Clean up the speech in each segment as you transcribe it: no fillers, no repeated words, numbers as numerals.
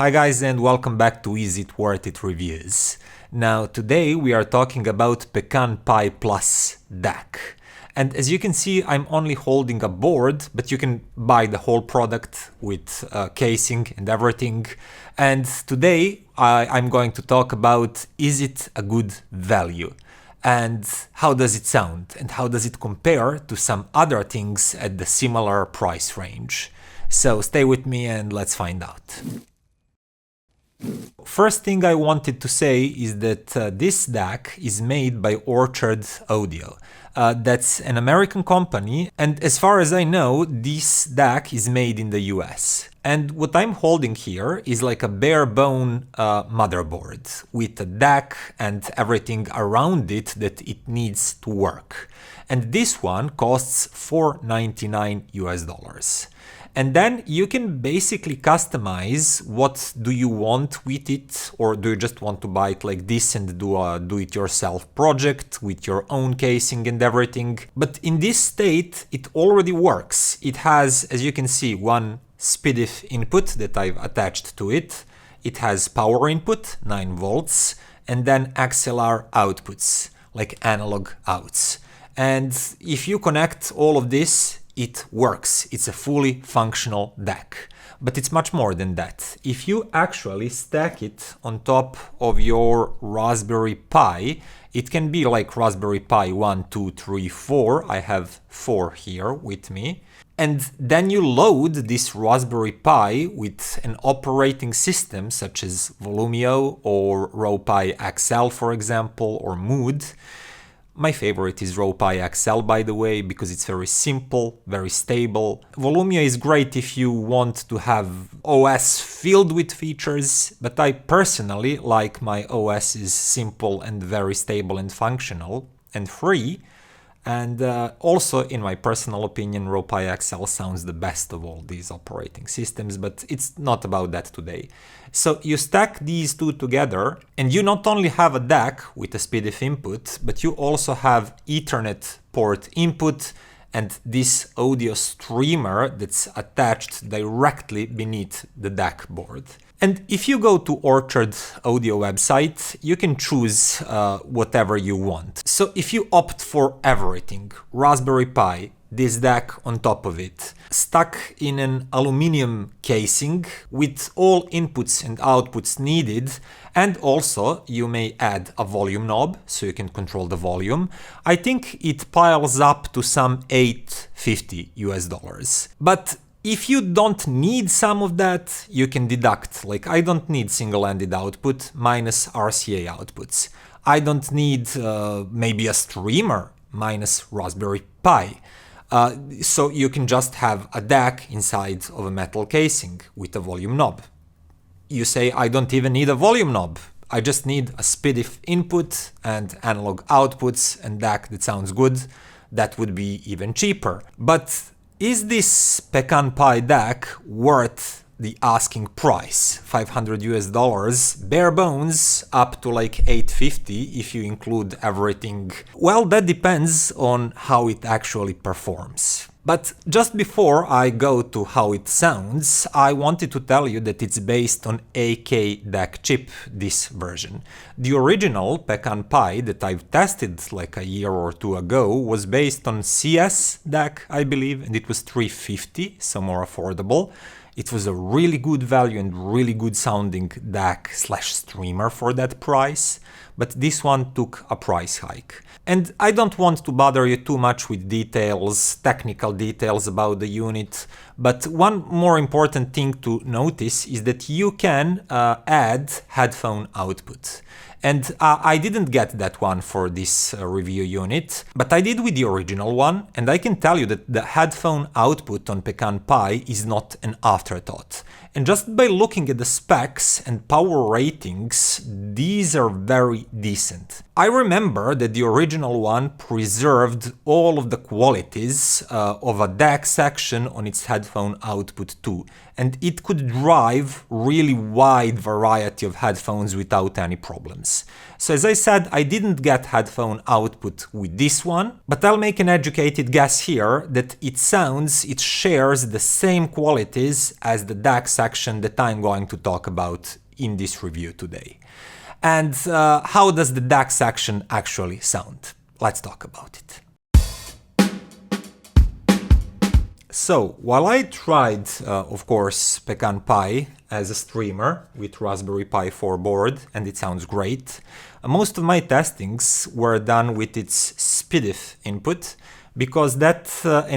Hi guys and welcome back to Is It Worth It Reviews. Now today we are talking about PecanPi Plus DAC. And as you can see, I'm only holding a board, but you can buy the whole product with casing and everything. And today I'm going to talk about, is it a good value? And how does it sound? And how does it compare to some other things at the similar price range? So stay with me and let's find out. First thing I wanted to say is that this DAC is made by Orchard Audio. That's an American company, and as far as I know, this DAC is made in the US. And what I'm holding here is like a bare bone motherboard with a DAC and everything around it that it needs to work. And this one costs $499 US. And then you can basically customize what do you want with it, or do you just want to buy it like this and do a do-it-yourself project with your own casing and everything. But in this state, it already works. It has, as you can see, one SPDIF input that I've attached to it. It has power input, 9 volts, and then XLR outputs, like analog outs. And if you connect all of this, it works. It's a fully functional DAC. But it's much more than that. If you actually stack it on top of your Raspberry Pi, it can be like Raspberry Pi 1, 2, 3, 4. I have 4 here with me. And then you load this Raspberry Pi with an operating system such as Volumio or RowPi XL, for example, or Mood. My favorite is RowPi XL, by the way, because it's very simple, very stable. Volumio is great if you want to have OS filled with features, but I personally like my OS is simple and very stable and functional and free. And also, in my personal opinion, RowPi XL sounds the best of all these operating systems, but it's not about that today. So you stack these two together, and you not only have a DAC with a SPDIF input, but you also have Ethernet port input and this audio streamer that's attached directly beneath the DAC board. And if you go to Orchard Audio website, you can choose whatever you want. So if you opt for everything, Raspberry Pi, this DAC on top of it, stuck in an aluminum casing with all inputs and outputs needed, and also you may add a volume knob so you can control the volume, I think it piles up to some $850 US. But if you don't need some of that, you can deduct. Like, I don't need single-ended output minus RCA outputs. I don't need maybe a streamer minus Raspberry Pi. So you can just have a DAC inside of a metal casing with a volume knob. You say, I don't even need a volume knob. I just need a SPDIF input and analog outputs and DAC that sounds good. That would be even cheaper. But is this PecanPi DAC worth the asking price? $500 US, bare bones, up to like $850 if you include everything. Well, that depends on how it actually performs. But just before I go to how it sounds, I wanted to tell you that it's based on AK DAC chip, this version. The original PecanPi that I've tested like a year or two ago was based on CS DAC, I believe, and it was $350, so more affordable. It was a really good value and really good sounding DAC/streamer for that price, but this one took a price hike. And I don't want to bother you too much with details, technical details about the unit, but one more important thing to notice is that you can add headphone output. And I didn't get that one for this review unit, but I did with the original one, and I can tell you that the headphone output on PecanPi is not an afterthought. And just by looking at the specs and power ratings, these are very decent. I remember that the original one preserved all of the qualities of a DAC section on its headphone output too, and it could drive really wide variety of headphones without any problems. So as I said, I didn't get headphone output with this one, but I'll make an educated guess here that it shares the same qualities as the DAC section that I'm going to talk about in this review today. And how does the DAC section actually sound? Let's talk about it. So, while I tried, of course, PecanPi as a streamer with Raspberry Pi 4 board, and it sounds great, most of my testings were done with its SPDIF input, because that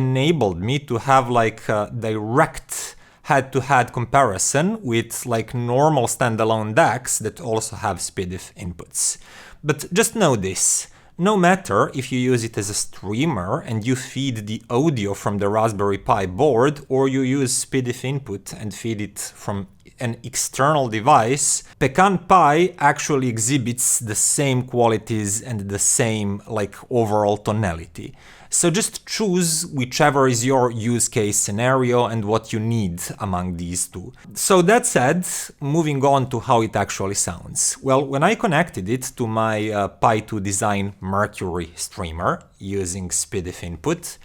enabled me to have like a direct head-to-head comparison with like normal standalone DACs that also have SPDIF inputs. But just know this. No matter if you use it as a streamer and you feed the audio from the Raspberry Pi board, or you use SPDIF input and feed it from an external device, PecanPi actually exhibits the same qualities and the same like overall tonality. So just choose whichever is your use case scenario and what you need among these two. So that said, moving on to how it actually sounds. Well, when I connected it to my Pi 2 Design Mercury streamer using SPDIF input,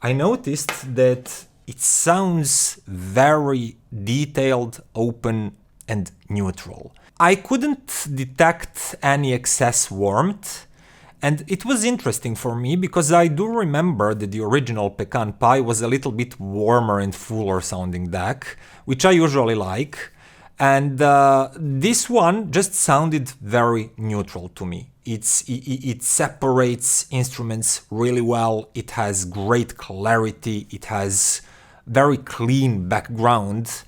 I noticed that it sounds very detailed, open, and neutral. I couldn't detect any excess warmth. And it was interesting for me because I do remember that the original PecanPi was a little bit warmer and fuller sounding DAC, which I usually like. And this one just sounded very neutral to me. It separates instruments really well. It has great clarity. It has very clean background.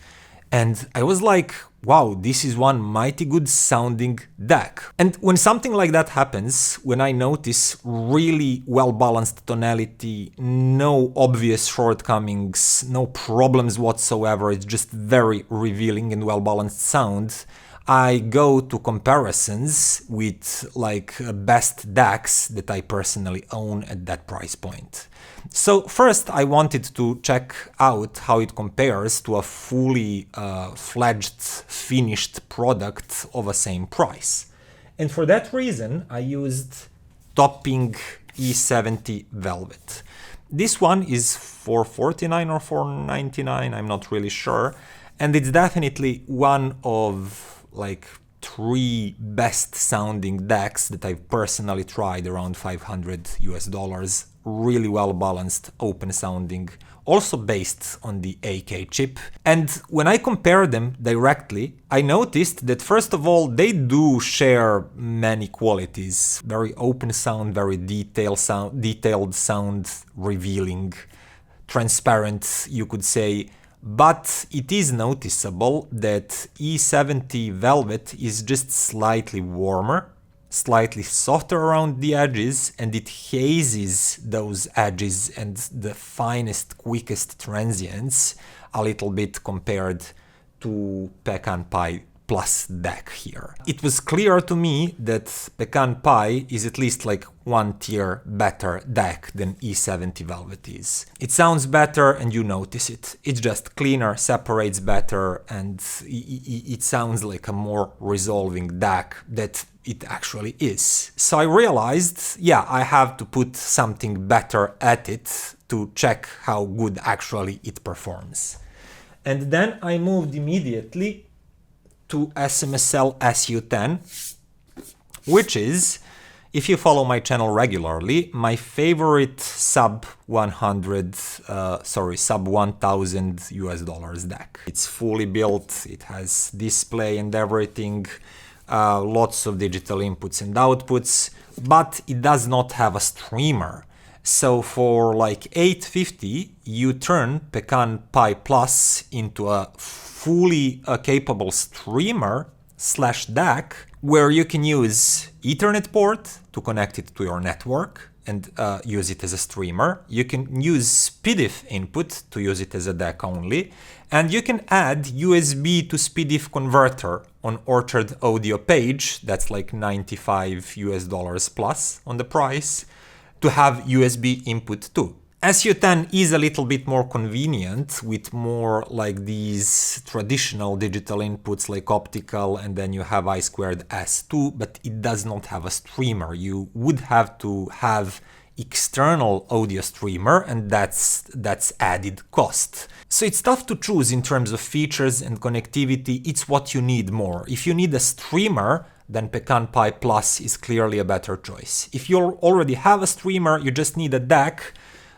And I was like, wow, this is one mighty good sounding DAC. And when something like that happens, when I notice really well-balanced tonality, no obvious shortcomings, no problems whatsoever, it's just very revealing and well-balanced sound, I go to comparisons with like best DACs that I personally own at that price point. So first I wanted to check out how it compares to a fully fledged finished product of a same price. And for that reason I used Topping E70 Velvet. This one is $449 or $499, I'm not really sure, and it's definitely one of like 3 best sounding DACs that I've personally tried, around $500 US, really well balanced, open sounding, also based on the AK chip. And when I compare them directly, I noticed that first of all, they do share many qualities. Very open sound, very detailed sound, revealing, transparent, you could say. But it is noticeable that E70 Velvet is just slightly warmer, slightly softer around the edges, and it hazes those edges and the finest, quickest transients a little bit compared to PecanPi Plus DAC here. It was clear to me that PecanPi is at least like 1 tier better DAC than E70 Velvet is. It sounds better and you notice it. It's just cleaner, separates better, and it sounds like a more resolving DAC that it actually is. So I realized, yeah, I have to put something better at it to check how good actually it performs. And then I moved immediately to SMSL SU-10, which is, if you follow my channel regularly, my favorite sub 1000 US dollars DAC. It's fully built, it has display and everything, lots of digital inputs and outputs, but it does not have a streamer. So for like $850, you turn PecanPi Plus into a fully capable streamer / DAC, where you can use Ethernet port to connect it to your network and use it as a streamer. You can use SPDIF input to use it as a DAC only, and you can add USB to SPDIF converter on Orchard Audio page, that's like $95 US plus on the price, to have USB input too. SU-10 is a little bit more convenient with more like these traditional digital inputs like optical, and then you have I2S2, but it does not have a streamer. You would have to have external audio streamer, and that's added cost. So it's tough to choose in terms of features and connectivity. It's what you need more. If you need a streamer, then PecanPi Plus is clearly a better choice. If you already have a streamer, you just need a DAC,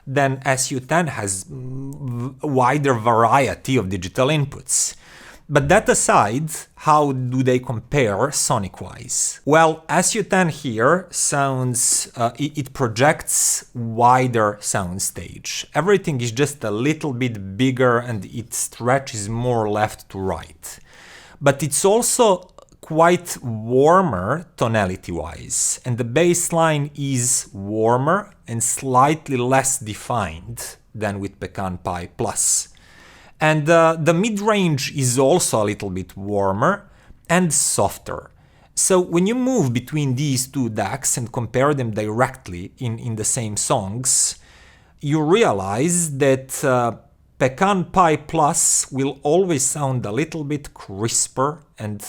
then SU-10 has a wider variety of digital inputs. But that aside, how do they compare sonic-wise? Well, SU-10 here sounds, it projects wider soundstage. Everything is just a little bit bigger and it stretches more left to right. But it's also quite warmer tonality-wise, and the bass line is warmer and slightly less defined than with PecanPi Plus. And the mid-range is also a little bit warmer and softer. So when you move between these two DACs and compare them directly in the same songs, you realize that PecanPi Plus will always sound a little bit crisper and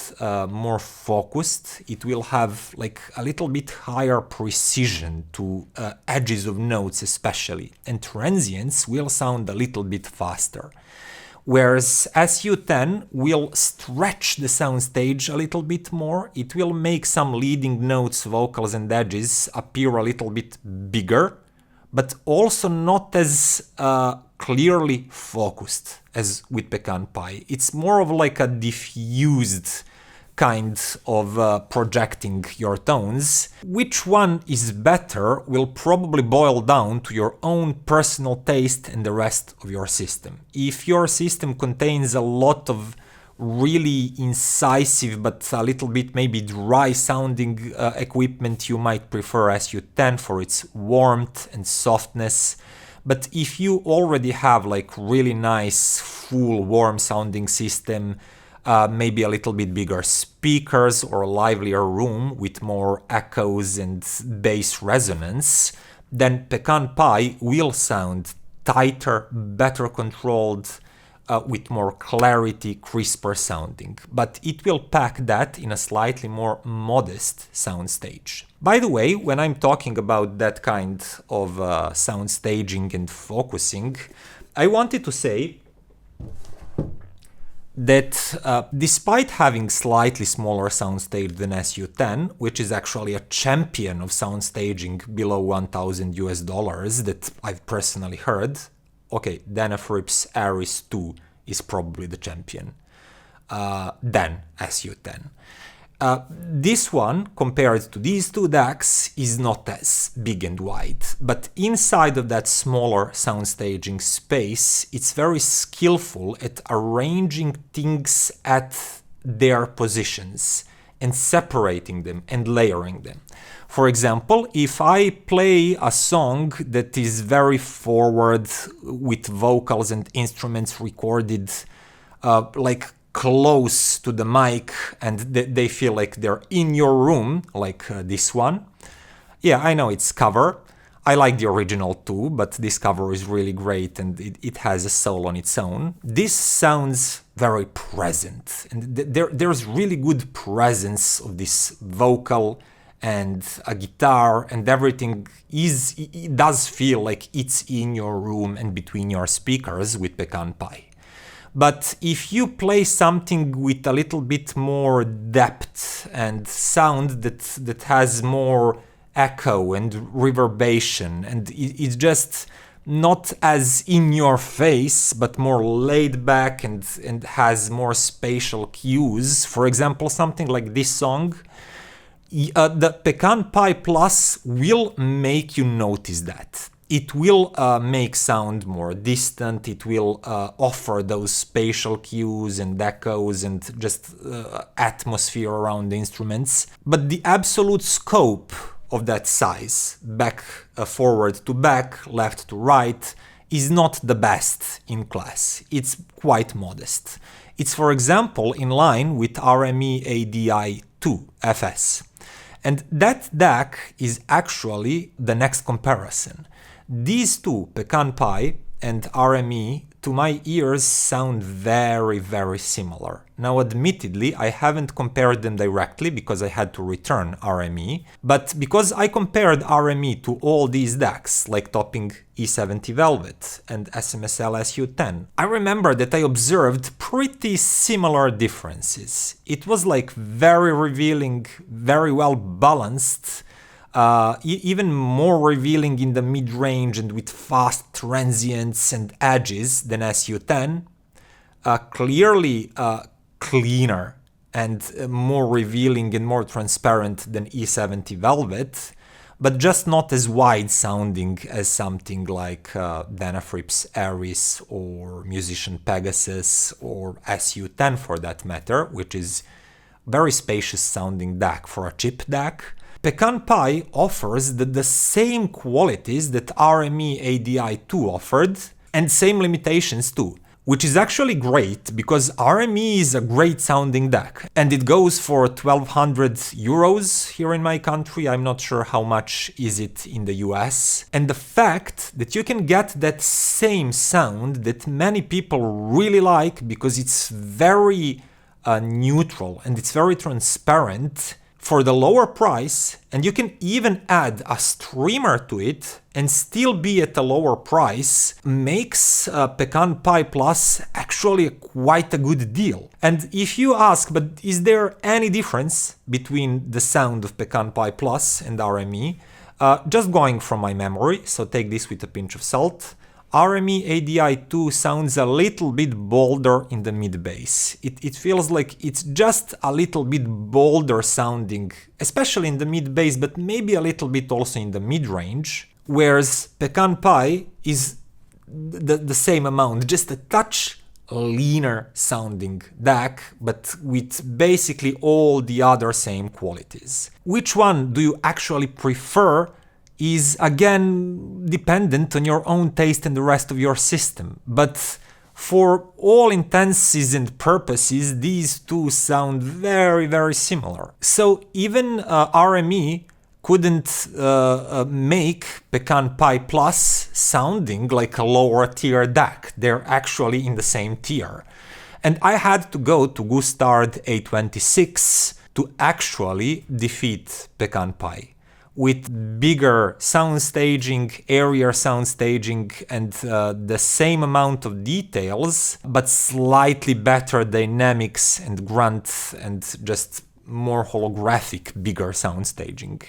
more focused. It will have like a little bit higher precision to edges of notes especially, and transients will sound a little bit faster. Whereas SU-10 will stretch the soundstage a little bit more. It will make some leading notes, vocals and edges appear a little bit bigger, but also not as clearly focused as with PecanPi. It's more of like a diffused kind of projecting your tones. Which one is better will probably boil down to your own personal taste and the rest of your system. If your system contains a lot of really incisive but a little bit maybe dry sounding equipment, you might prefer SU-10 for its warmth and softness. But if you already have like really nice full warm sounding system, maybe a little bit bigger speakers or a livelier room with more echoes and bass resonance, then PecanPi will sound tighter, better controlled, with more clarity, crisper sounding, but it will pack that in a slightly more modest soundstage. By the way, when I'm talking about that kind of sound staging and focusing, I wanted to say that despite having slightly smaller soundstage than SU-10, which is actually a champion of sound staging below $1,000 that I've personally heard, okay, Denefrip's Aris 2 is probably the champion, then SU-10. This one, compared to these two DACs, is not as big and wide, but inside of that smaller soundstaging space, it's very skillful at arranging things at their positions and separating them and layering them. For example, if I play a song that is very forward with vocals and instruments recorded like close to the mic and they feel like they're in your room, like this one. Yeah, I know it's cover. I like the original too, but this cover is really great and it has a soul on its own. This sounds very present, and there's really good presence of this vocal and a guitar, and everything it does feel like it's in your room and between your speakers with PecanPi. But if you play something with a little bit more depth and sound that has more echo and reverberation, and it's just not as in your face but more laid back and has more spatial cues, for example something like this song, the PecanPi Plus will make you notice that. It will make sound more distant, it will offer those spatial cues and echoes and just atmosphere around the instruments. But the absolute scope of that size, back forward to back, left to right, is not the best in class. It's quite modest. It's, for example, in line with RME ADI-2 FS. And that DAC is actually the next comparison. These two, PecanPi and RME, to my ears sound very, very similar. Now, admittedly, I haven't compared them directly because I had to return RME, but because I compared RME to all these DACs, like Topping E70 Velvet and SMSL SU-10, I remember that I observed pretty similar differences. It was like very revealing, very well balanced, even more revealing in the mid-range and with fast transients and edges than SU-10, clearly cleaner and more revealing and more transparent than E70 Velvet, but just not as wide sounding as something like Dana Fripp's Aries or Musician Pegasus or SU-10 for that matter, which is very spacious sounding DAC for a chip DAC. PecanPi offers the same qualities that RME ADI-2 offered, and same limitations too, which is actually great because RME is a great sounding DAC, and it goes for 1,200 euros here in my country. I'm not sure how much is it in the US. And the fact that you can get that same sound that many people really like because it's very neutral and it's very transparent for the lower price, and you can even add a streamer to it and still be at a lower price, makes PecanPi Plus actually quite a good deal. And if you ask, but is there any difference between the sound of PecanPi Plus and RME? Just going from my memory, so take this with a pinch of salt, RME ADI-2 sounds a little bit bolder in the mid-bass. It feels like it's just a little bit bolder sounding, especially in the mid-bass, but maybe a little bit also in the mid-range, whereas PecanPi is the same amount, just a touch leaner sounding DAC, but with basically all the other same qualities. Which one do you actually prefer is again dependent on your own taste and the rest of your system. But for all intents and purposes, these two sound very, very similar. So even RME couldn't make PecanPi Plus sounding like a lower tier DAC. They're actually in the same tier. And I had to go to Gustard A26 to actually defeat PecanPi, with bigger sound staging, airier sound staging, and the same amount of details, but slightly better dynamics and grunt and just more holographic, bigger sound staging.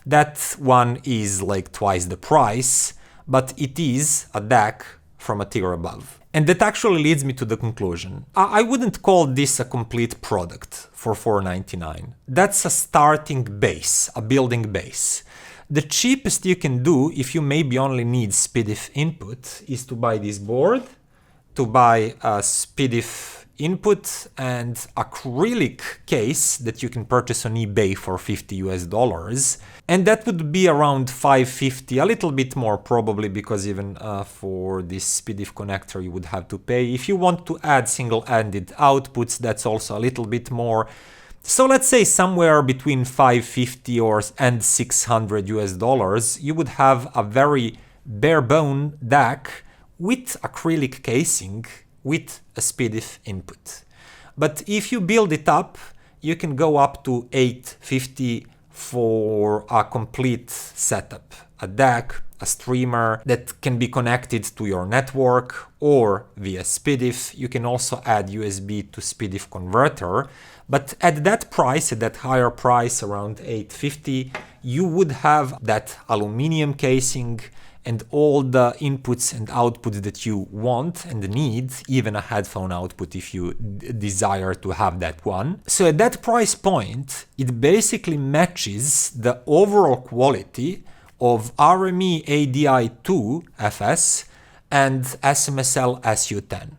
That one is like twice the price, but it is a DAC from a tier above. And that actually leads me to the conclusion. I wouldn't call this a complete product for $499. That's a starting base, a building base. The cheapest you can do if you maybe only need SPDIF input is to buy this board, to buy a SPDIF input and acrylic case that you can purchase on eBay for $50 US. And that would be around $550, a little bit more probably, because even for this SPDIF connector you would have to pay. If you want to add single-ended outputs, that's also a little bit more. So let's say somewhere between $550 and $600 US, you would have a very bare bone DAC with acrylic casing with a SPDIF input. But if you build it up, you can go up to $850 for a complete setup. A DAC, a streamer that can be connected to your network or via SPDIF. You can also add USB to SPDIF converter. But at that price, at that higher price, around $850, you would have that aluminum casing and all the inputs and outputs that you want and need, even a headphone output if you desire to have that one. So at that price point, it basically matches the overall quality of RME ADI-2 FS and SMSL SU-10.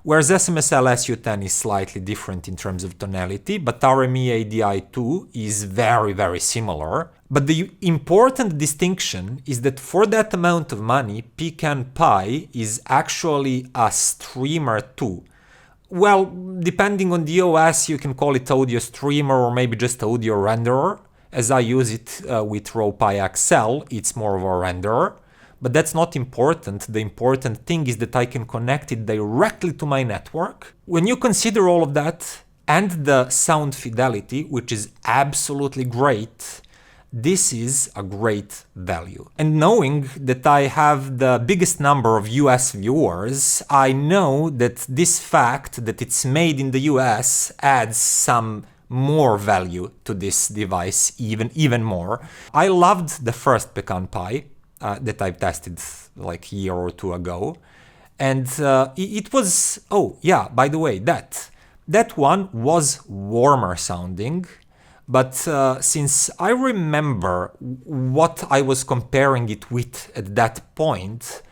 Whereas SMSL SU-10 is slightly different in terms of tonality, but RME ADI-2 is very, very similar. But the important distinction is that for that amount of money, PecanPi is actually a streamer too. Well, depending on the OS, you can call it audio streamer or maybe just audio renderer. As I use it with RowPi XL, it's more of a renderer. But that's not important. The important thing is that I can connect it directly to my network. When you consider all of that, and the sound fidelity, which is absolutely great, this is a great value. And knowing that I have the biggest number of US viewers, I know that this fact that it's made in the US adds some more value to this device, even more. I loved the first PecanPi that I've tested like a year or two ago. And it was, oh yeah, by the way, that one was warmer sounding. But since I remember what I was comparing it with at that point,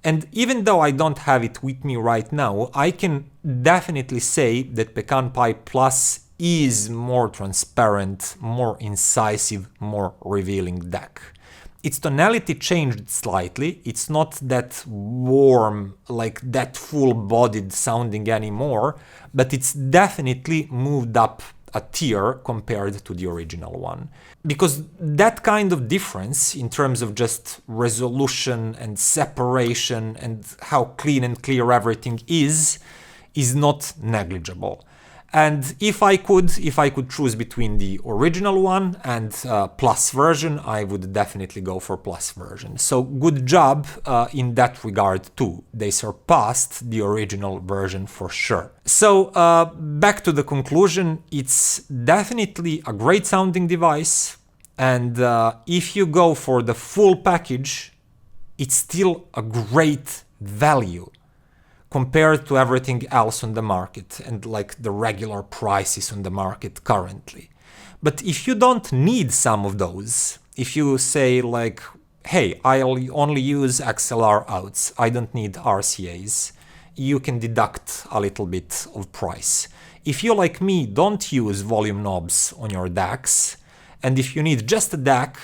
and even though I don't have it with me right now, I can definitely say that PecanPi Plus is more transparent, more incisive, more revealing DAC. Its tonality changed slightly. It's not that warm, like that full-bodied sounding anymore, but it's definitely moved up a tier compared to the original one. Because that kind of difference in terms of just resolution and separation and how clean and clear everything is not negligible. And if I could choose between the original one and Plus version, I would definitely go for Plus version. So good job in that regard too. They surpassed the original version for sure. So back to the conclusion, it's definitely a great sounding device. And if you go for the full package, it's still a great value compared to everything else on the market and like the regular prices on the market currently. But if you don't need some of those, if you say like, hey, I'll only use XLR outs, I don't need RCAs, you can deduct a little bit of price. If you, like me, don't use volume knobs on your DACs, and if you need just a DAC,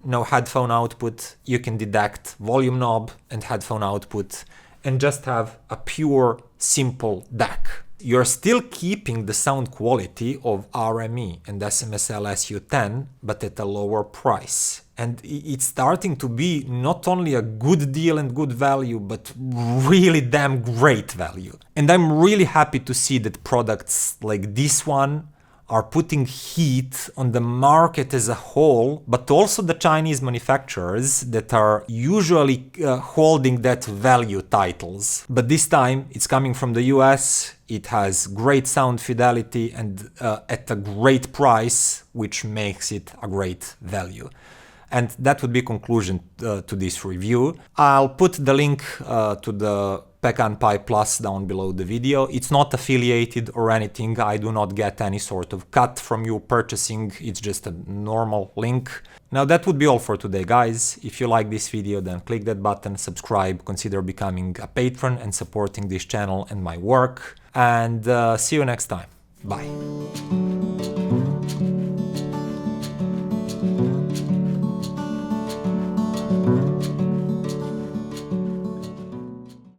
no headphone output, you can deduct volume knob and headphone output and just have a pure, simple DAC. You're still keeping the sound quality of RME and SMSL SU-10, but at a lower price. And it's starting to be not only a good deal and good value, but really damn great value. And I'm really happy to see that products like this one are putting heat on the market as a whole, but also the Chinese manufacturers that are usually holding that value titles. But this time it's coming from the US, it has great sound fidelity and at a great price, which makes it a great value. And that would be conclusion to this review. I'll put the link to the PecanPi Plus down below the video. It's not affiliated or anything. I do not get any sort of cut from you purchasing. It's just a normal link. Now that would be all for today, guys. If you like this video, then click that button, subscribe, consider becoming a patron and supporting this channel and my work. And see you next time. Bye.